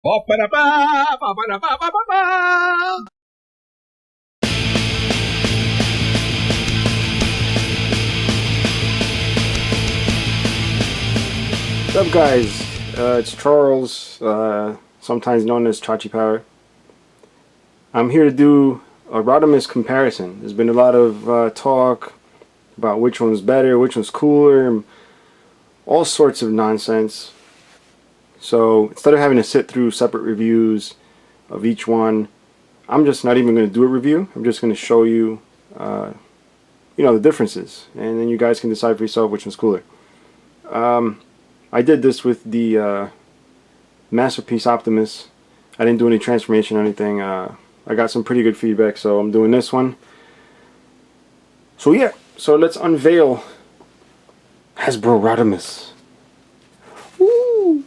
What's up, guys? It's Charles, sometimes known as Chachi Power. I'm here to do a Rodimus comparison. There's been a lot of talk about which one's better, which one's cooler, and all sorts of nonsense. So instead of having to sit through separate reviews of each one, I'm just not even going to do a review. I'm just going to show you, the differences, and then you guys can decide for yourself which one's cooler. I did this with the Masterpiece Optimus. I didn't do any transformation or anything. I got some pretty good feedback, so I'm doing this one. So yeah, so let's unveil Hasbro Rodimus. Woo!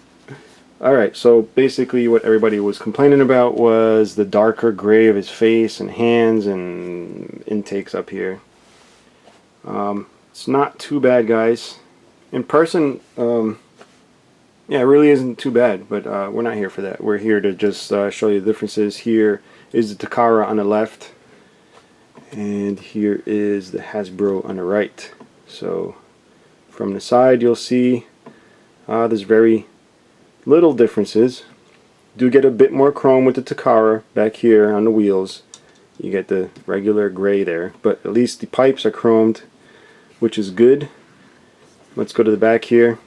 Alright, so basically what everybody was complaining about was the darker gray of his face and hands and intakes up here. It's not too bad, guys. In person, yeah, it really isn't too bad, but we're not here for that. We're here to just show you the differences. Here is the Takara on the left, and here is the Hasbro on the right. So from the side you'll see there's very little differences. Do get a bit more chrome with the Takara back here on the wheels. You get the regular gray there, but at least the pipes are chromed, which is good. Let's go to the back here.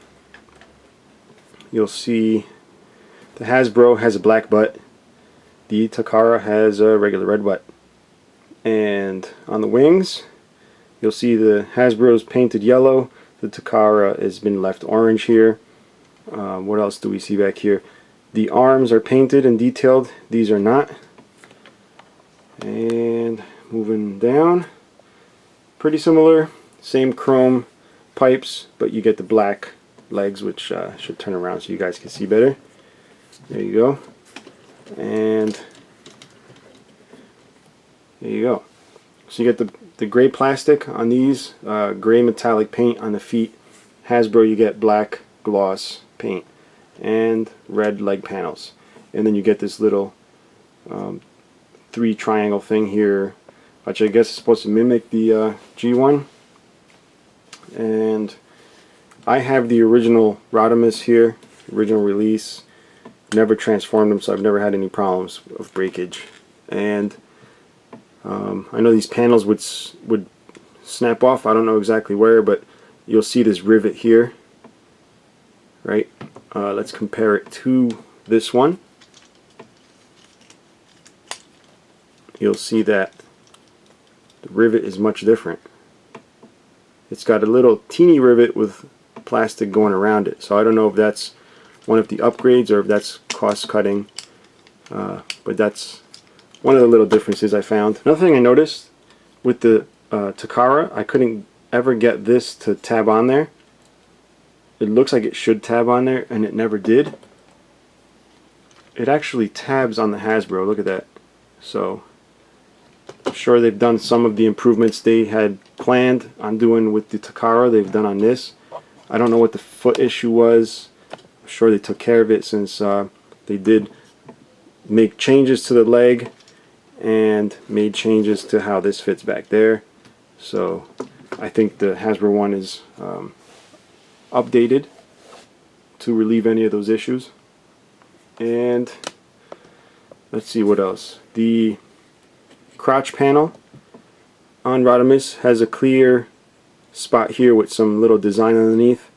You'll see the Hasbro has a black butt. The Takara has a regular red butt. And on the wings, you'll see the Hasbro's painted yellow. The Takara has been left orange here. What else do we see back here? The arms are painted and detailed. These are not. And moving down, pretty similar. Same chrome pipes, but you get the black legs, which should turn around so you guys can see better. There you go. And there you go. So you get the gray plastic on these, gray metallic paint on the feet. Hasbro, you get black gloss paint and red leg panels. And then you get this little 3 triangle thing here, which I guess is supposed to mimic the G1. And I have the original Rodimus here, original release. Never transformed them, so I've never had any problems of breakage. And I know these panels would snap off. I don't know exactly where, but you'll see this rivet here, right? Let's compare it to this one. You'll see that the rivet is much different. It's got a little teeny rivet with plastic going around it, so I don't know if that's one of the upgrades or if that's cost cutting, but that's one of the little differences I found. Another thing I noticed with the Takara, I couldn't ever get this to tab on there. It looks like it should tab on there, and it never did. It actually tabs on the Hasbro. Look at that. So I'm sure they've done some of the improvements they had planned on doing with the Takara, they've done on this. I don't know what the foot issue was. I'm sure they took care of it, since they did make changes to the leg and made changes to how this fits back there. So I think the Hasbro one is updated to relieve any of those issues. And let's see what else. The crotch panel on Rodimus has a clear spot here with some little design underneath,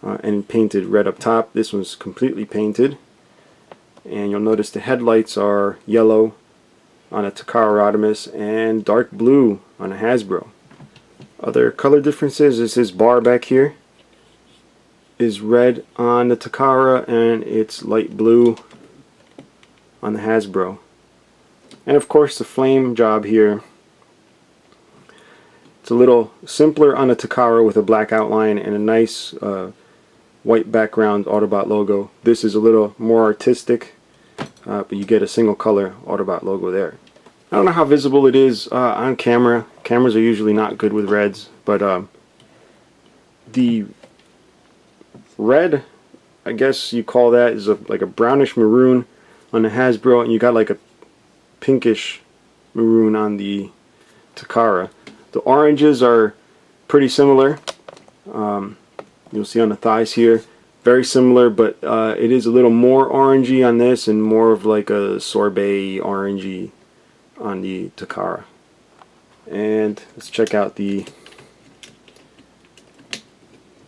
and painted red up top. This one's completely painted, and you'll notice the headlights are yellow on a Takara Rodimus and dark blue on a Hasbro. Other color differences is this bar back here is red on the Takara and it's light blue on the Hasbro. And of course the flame job here, it's a little simpler on the Takara with a black outline and a nice white background Autobot logo. This is a little more artistic, but you get a single color Autobot logo there. I don't know how visible it is on camera. Cameras are usually not good with reds, but the red, I guess you call that, is like a brownish maroon on the Hasbro, and you got like a pinkish maroon on the Takara. The oranges are pretty similar. You'll see on the thighs here, very similar, but it is a little more orangey on this and more of like a sorbet orangey on the Takara. And let's check out the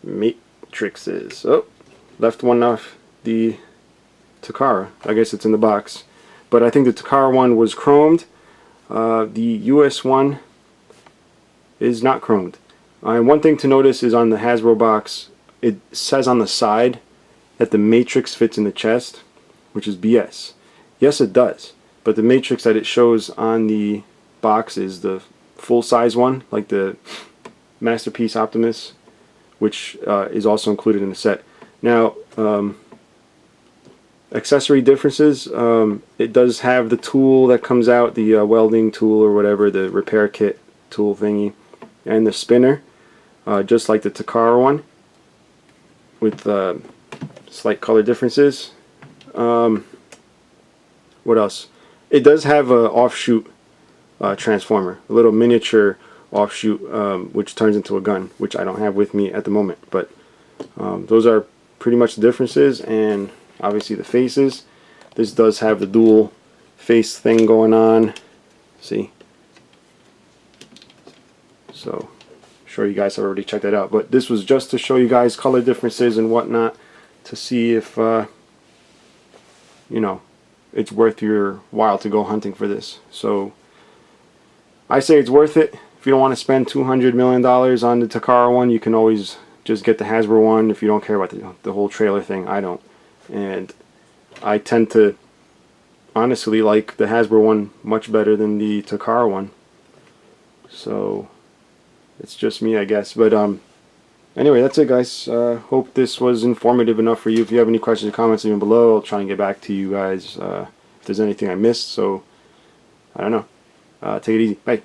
matrices. Oh, left one off the Takara. I guess it's in the box, but I think the Takara one was chromed. The US one is not chromed. And one thing to notice is on the Hasbro box, it says on the side that the matrix fits in the chest, which is BS. Yes, it does, but the matrix that it shows on the box is the full-size one, like the Masterpiece Optimus, which is also included in the set. Now, accessory differences, it does have the tool that comes out, the welding tool or whatever, the repair kit tool thingy, and the spinner, just like the Takara one, with slight color differences. What else? It does have an offshoot transformer, a little miniature offshoot, which turns into a gun, which I don't have with me at the moment, but those are pretty much the differences. And obviously the faces, this does have the dual face thing going on, see, so I'm sure you guys have already checked that out, but this was just to show you guys color differences and whatnot, to see if you know, it's worth your while to go hunting for this. So I say it's worth it. If you don't want to spend $200 million on the Takara one, you can always just get the Hasbro one if you don't care about the whole trailer thing. I don't. And I tend to honestly like the Hasbro one much better than the Takara one. So it's just me, I guess. But anyway, that's it, guys. Hope this was informative enough for you. If you have any questions or comments, leave them below. I'll try and get back to you guys if there's anything I missed. So I don't know. Take it easy. Bye.